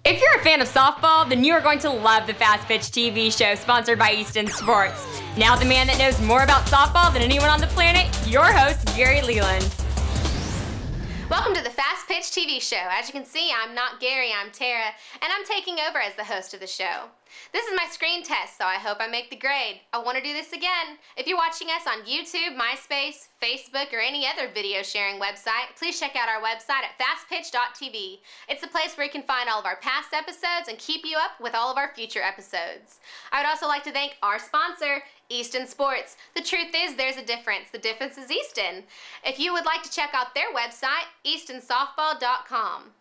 If you're a fan of softball, then you are going to love the Fastpitch TV show sponsored by Easton Sports. Now the man that knows more about softball than anyone on the planet, your host, Gary Leland. Welcome to the Fastpitch TV show. As you can see, I'm not Gary, I'm Tara, and I'm taking over as the host of the show. This is my screen test, so I hope I make the grade. I want to do this again. If you're watching us on YouTube, MySpace, Facebook, or any other video sharing website, please check out our website at fastpitch.tv. It's a place where you can find all of our past episodes and keep you up with all of our future episodes. I would also like to thank our sponsor, Easton Sports. The truth is, there's a difference. The difference is Easton. If you would like to check out their website, eastonsoftball.com.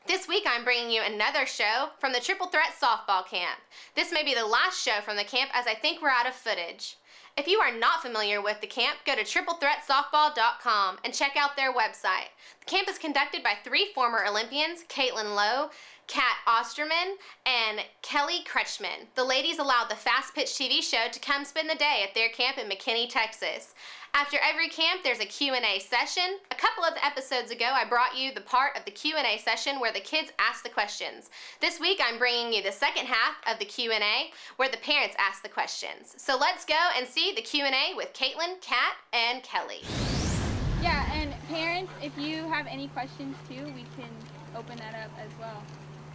This week I'm bringing you another show from the Triple Threat Softball Camp. This may be the last show from the camp as I think we're out of footage. If you are not familiar with the camp, go to triplethreatsoftball.com and check out their website. The camp is conducted by 3 former Olympians, Lowe, Cat Osterman, and Kelly Kretschman. The ladies allowed the Fastpitch TV show to come spend the day at their camp in McKinney, Texas. After every camp, there's a Q&A session. A couple of episodes ago, I brought you the part of the Q&A session where the kids ask the questions. This week, I'm bringing you the second half of the Q&A where the parents ask the questions. So let's go and see the Q&A with Caitlin, Kat, and Kelly. Yeah, and parents, if you have any questions too, we can open that up as well.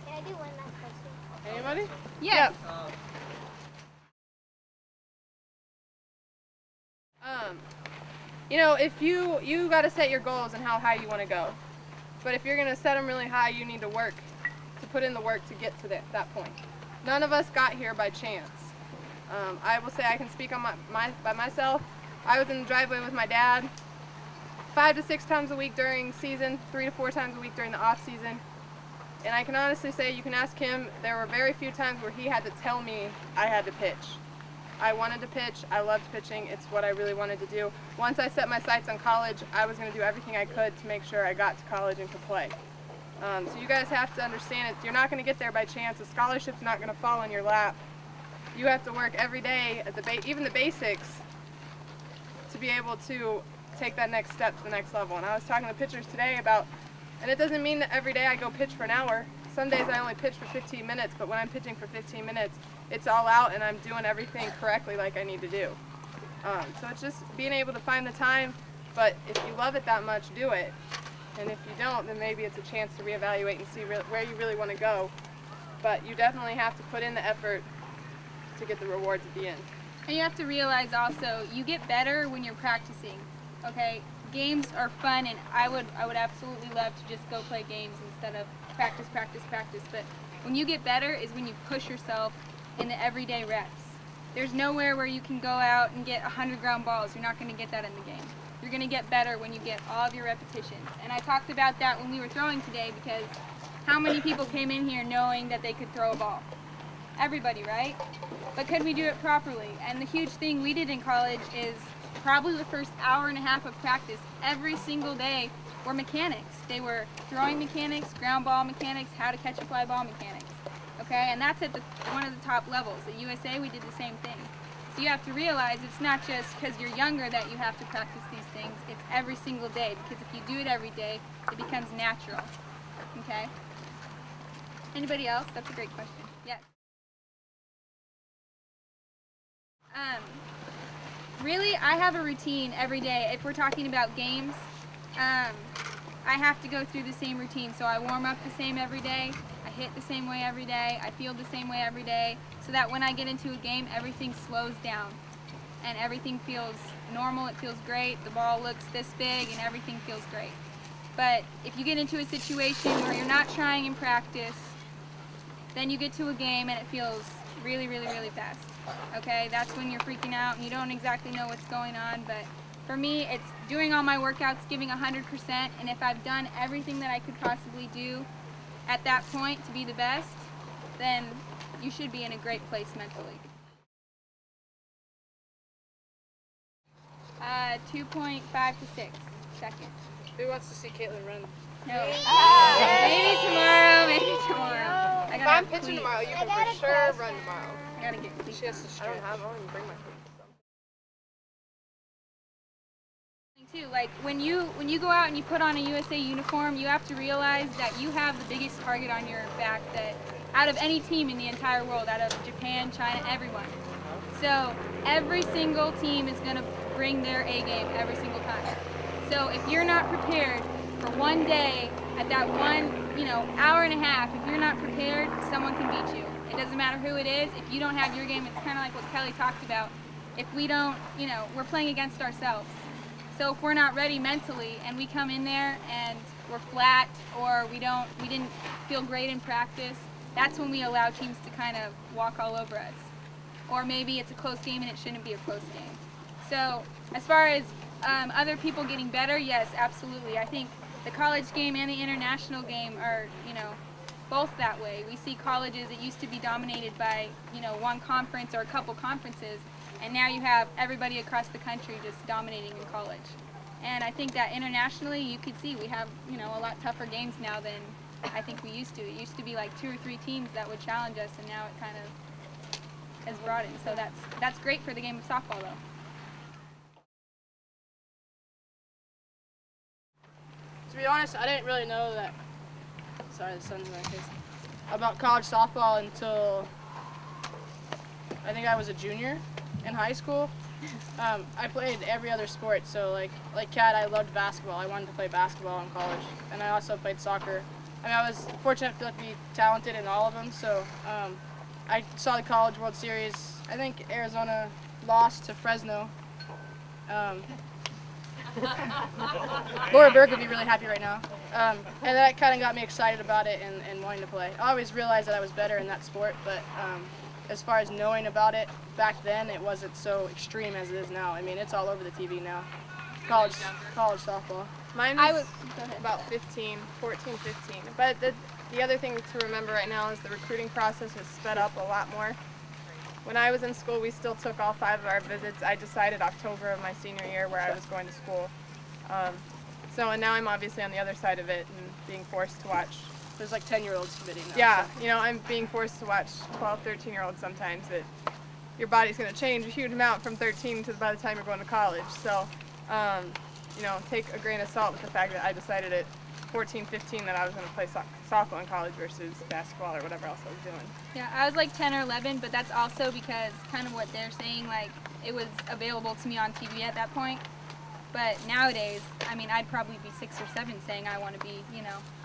Can I do one last question? Anybody? Yes. You know, if you got to set your goals and how high you want to go. But if you're going to set them really high, you need to put in the work to get to that point. None of us got here by chance. I will say I can speak on by myself. I was in the driveway with my dad 5 to 6 times a week during season, 3 to 4 times a week during the off season. And I can honestly say, you can ask him, there were very few times where he had to tell me I had to pitch. I wanted to pitch, I loved pitching, it's what I really wanted to do. Once I set my sights on college, I was going to do everything I could to make sure I got to college and could play. So you guys have to understand it. You're not going to get there by chance. A scholarship's not going to fall in your lap. You have to work every day, at even the basics, to be able to take that next step to the next level. And I was talking to pitchers today about, and it doesn't mean that every day I go pitch for an hour. Some days I only pitch for 15 minutes, but when I'm pitching for 15 minutes, it's all out and I'm doing everything correctly like I need to do. So it's just being able to find the time, but if you love it that much, do it. And if you don't, then maybe it's a chance to reevaluate and see where you really want to go. But you definitely have to put in the effort to get the rewards at the end. And you have to realize also, you get better when you're practicing, okay? Games are fun, and I would absolutely love to just go play games instead of practice. But when you get better is when you push yourself in the everyday reps. There's nowhere where you can go out and get 100 ground balls. You're not going to get that in the game. You're going to get better when you get all of your repetitions. And I talked about that when we were throwing today, because how many people came in here knowing that they could throw a ball? Everybody, right? But could we do it properly? And the huge thing we did in college is probably the first hour and a half of practice every single day were mechanics. They were throwing mechanics, ground ball mechanics, how to catch a fly ball mechanics. Okay, and that's at one of the top levels. At USA, we did the same thing. So you have to realize it's not just because you're younger that you have to practice these things. It's every single day, because if you do it every day, it becomes natural. Okay? Anybody else? That's a great question. Yes. Really, I have a routine every day. If we're talking about games, I have to go through the same routine. So I warm up the same every day, I hit the same way every day, I field the same way every day, so that when I get into a game, everything slows down and everything feels normal, it feels great, the ball looks this big and everything feels great. But if you get into a situation where you're not trying in practice, then you get to a game and it feels really fast. Okay, that's when you're freaking out and you don't exactly know what's going on. But for me, it's doing all my workouts, giving 100%, and if I've done everything that I could possibly do at that point to be the best, then you should be in a great place mentally. 2.5 to 6 seconds. Who wants to see Caitlin run? No. Maybe tomorrow. If I'm pitching tomorrow, you can for sure run tomorrow. I gotta get cleats. She has to stretch. I don't even bring my cleats. Too, like when you go out and you put on a USA uniform, you have to realize that you have the biggest target on your back that out of any team in the entire world, out of Japan, China, everyone. So every single team is going to bring their A game every single time. So if you're not prepared for one day, at that one, hour and a half, if you're not prepared, someone can beat you. It doesn't matter who it is. If you don't have your game, it's kind of like what Kelly talked about. If we don't, we're playing against ourselves. So if we're not ready mentally and we come in there and we're flat or we didn't feel great in practice, that's when we allow teams to kind of walk all over us. Or maybe it's a close game and it shouldn't be a close game. So as far as other people getting better, yes, absolutely. I think the college game and the international game are, both that way. We see colleges that used to be dominated by, one conference or a couple conferences, and now you have everybody across the country just dominating in college. And I think that internationally, you could see we have, a lot tougher games now than I think we used to. It used to be like 2 or 3 teams that would challenge us, and now it kind of has broadened. So that's great for the game of softball, though. To be honest, I didn't really know that, sorry, the sun's in my face, about college softball until I think I was a junior in high school. I played every other sport, so like Cat, I loved basketball. I wanted to play basketball in college, and I also played soccer. I mean, I was fortunate to be talented in all of them, so I saw the College World Series. I think Arizona lost to Fresno. Laura Berg would be really happy right now. And that kind of got me excited about it and wanting to play. I always realized that I was better in that sport, but as far as knowing about it, back then it wasn't so extreme as it is now. I mean, it's all over the TV now. College softball. Mine was about 14, 15. But the other thing to remember right now is the recruiting process has sped up a lot more. When I was in school, we still took all 5 of our visits. I decided October of my senior year where I was going to school. And now I'm obviously on the other side of it and being forced to watch. There's like 10-year-olds committing now. Yeah, so. I'm being forced to watch 12, 13-year-olds sometimes that your body's going to change a huge amount from 13 to by the time you're going to college. So, take a grain of salt with the fact that I decided at 14, 15 that I was going to play softball in college versus basketball or whatever else I was doing. Yeah, I was like 10 or 11, but that's also because kind of what they're saying, like it was available to me on TV at that point. But nowadays, I mean, I'd probably be 6 or 7 saying I want to be,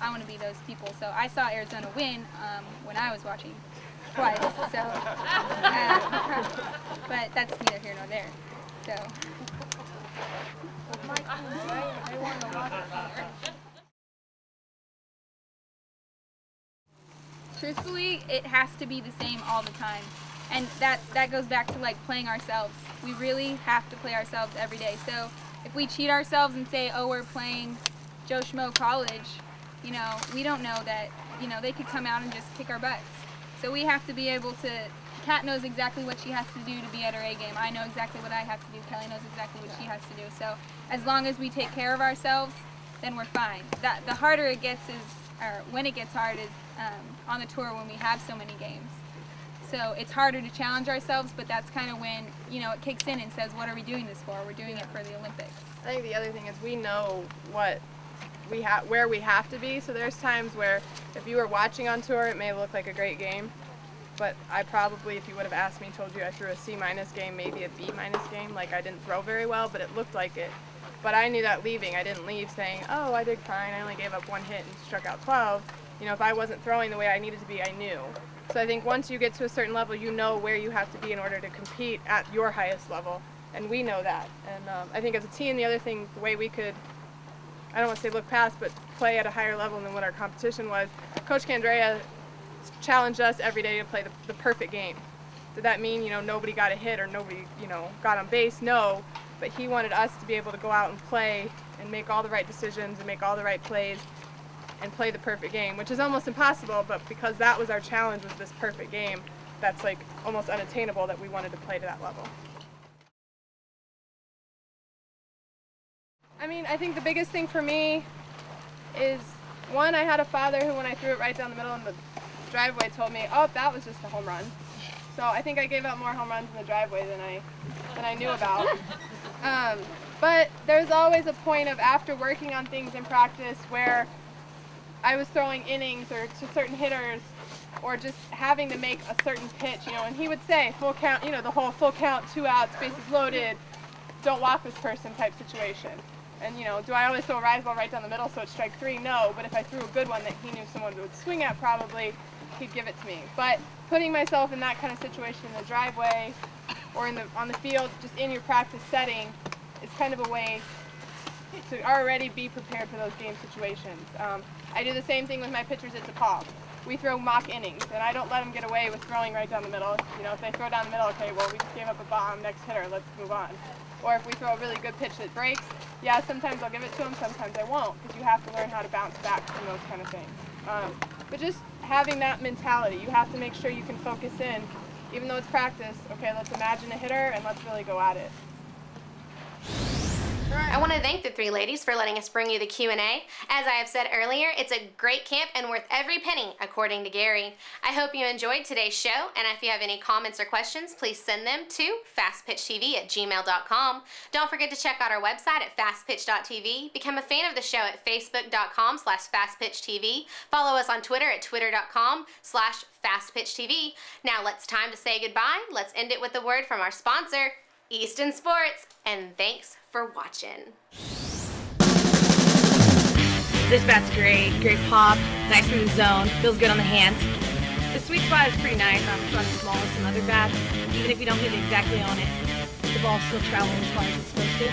I want to be those people. So I saw Arizona win when I was watching twice. So, but that's neither here nor there. So. Truthfully, it has to be the same all the time. And that goes back to like playing ourselves. We really have to play ourselves every day. So if we cheat ourselves and say, oh, we're playing Joe Schmo College, we don't know that, they could come out and just kick our butts. So we have to be able to, Kat knows exactly what she has to do to be at her A game. I know exactly what I have to do. Kelly knows exactly what she has to do. So as long as we take care of ourselves, then we're fine. The harder it gets or when it gets hard is on the tour when we have so many games. So it's harder to challenge ourselves, but that's kind of when, it kicks in and says, what are we doing this for? We're doing it for the Olympics. I think the other thing is we know where we have to be. So there's times where if you were watching on tour, it may look like a great game. But I probably, if you would have asked me, told you I threw a C- game, maybe a B- game. Like I didn't throw very well, but it looked like it. But I knew that leaving. I didn't leave saying, oh, I did fine. I only gave up 1 hit and struck out 12. If I wasn't throwing the way I needed to be, I knew. So I think once you get to a certain level, you know where you have to be in order to compete at your highest level. And we know that. And I think as a team, the other thing, the way we could, I don't want to say look past, but play at a higher level than what our competition was, Coach Candrea challenged us every day to play the perfect game. Did that mean, nobody got a hit or nobody, got on base? No. But he wanted us to be able to go out and play and make all the right decisions and make all the right plays and play the perfect game, which is almost impossible, but because that was our challenge, was this perfect game, that's like almost unattainable that we wanted to play to that level. I mean, I think the biggest thing for me is, one, I had a father who, when I threw it right down the middle in the driveway, told me, oh, that was just a home run. So I think I gave up more home runs in the driveway than I knew about. But there's always a point of after working on things in practice where I was throwing innings or to certain hitters or just having to make a certain pitch, you know, and he would say full count, you know, the whole full count, 2 outs, bases loaded, don't walk this person type situation. And, you know, do I always throw a rise ball right down the middle so it's strike 3? No, but if I threw a good one that he knew someone would swing at, probably he'd give it to me. But putting myself in that kind of situation in the driveway or on the field, just in your practice setting, is kind of a way to already be prepared for those game situations. I do the same thing with my pitchers at DePaul. We throw mock innings, and I don't let them get away with throwing right down the middle. You know, if they throw down the middle, okay, well, we just gave up a bomb, next hitter, let's move on. Or if we throw a really good pitch that breaks, yeah, sometimes I'll give it to them, sometimes I won't, because you have to learn how to bounce back from those kind of things. But just having that mentality, you have to make sure you can focus in, even though it's practice, okay, let's imagine a hitter and let's really go at it. I want to thank the 3 ladies for letting us bring you the Q&A. As I have said earlier, it's a great camp and worth every penny, according to Gary. I hope you enjoyed today's show, and if you have any comments or questions, please send them to fastpitchtv@gmail.com. Don't forget to check out our website at fastpitch.tv. Become a fan of the show at facebook.com/fastpitchtv. Follow us on Twitter at twitter.com/fastpitchtv. Now it's time to say goodbye. Let's end it with a word from our sponsor, Easton Sports, and thanks for watching. This bat's great pop, nice in the zone, feels good on the hands. The sweet spot is pretty nice. It's not as small as some other bats. Even if you don't hit it exactly on it, the ball still travels as far as it's supposed to.